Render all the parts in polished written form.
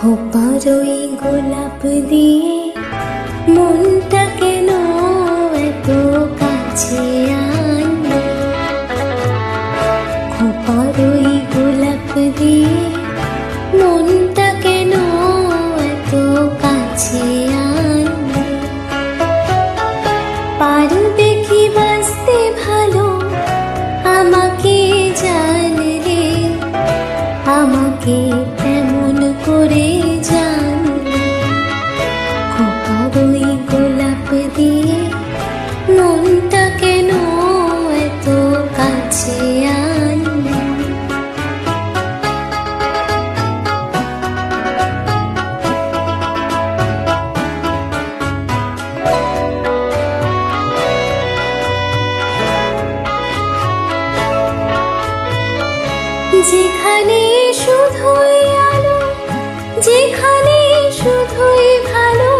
খোপার ওই গোলাপ দিয়ে মনটা কেন এত কাছে আনলে? খোপার ওই গোলাপ দিয়ে মনটা কেন এত কাছে আনলে? পারবে কি বাঁচতে ভালো আমাকে জানলে? আমাকে তেমন করে জানলে? খোপার ওই গোলাপ দিয়ে মনটা কেন এত কাছে আনলে? যেখানে শুধুই আলো, যেখানে শুধুই ভালো,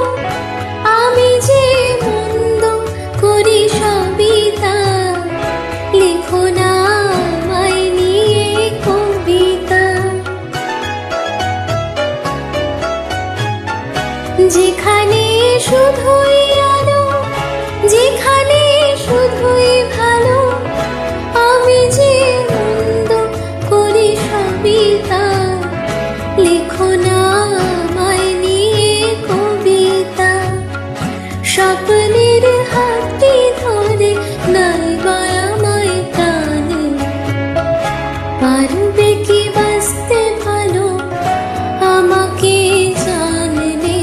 আমি যে মন্দ করি সবই তা। লিখো না আমায় নিয়ে কবিতা। যেখানে শুধুই আলো, যেখানে শুধুই ভালো, আমি যে মন্দ করি সবই তা। লিখো না আমায় নিয়ে কবিতা। স্বপ্নের হাতটি ধরে নাই বা আমায় টানে। পারবে কি বাঁচতে ভালো আমাকে জানলে?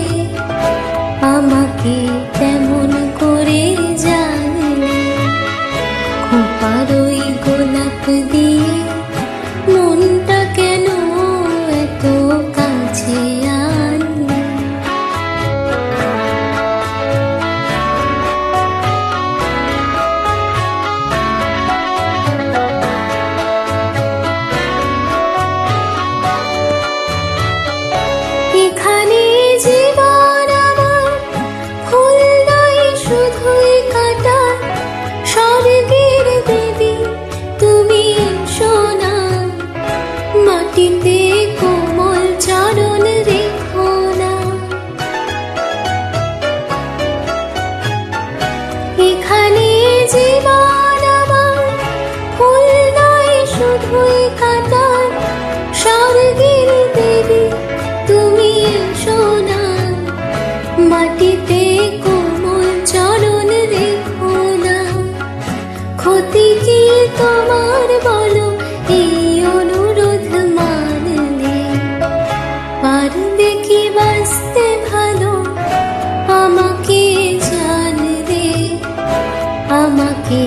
আমাকে তেমন করে জানলে? খোপার ওই গোলাপ দিয়ে মনটা কেন এত কাছে আনলে? এখানে জীবন আমার ফুল নয় শুধুই কাটা। স্বর্গের দেবী তুমি সোনা, মাটিতে কোমল চরণ রেখো না। এখানে জীবন আমার ফুল নয় শুধুই কাটা। স্বর্গের দেবী তুমি সোনা, মাটিতে কোমল চরণ রেখো না। ক্ষতি কি তোমার বলো এই অনুরোধ মানলে? পারবে কি বাঁচতে ভালো আমাকে জানলে? আমাকে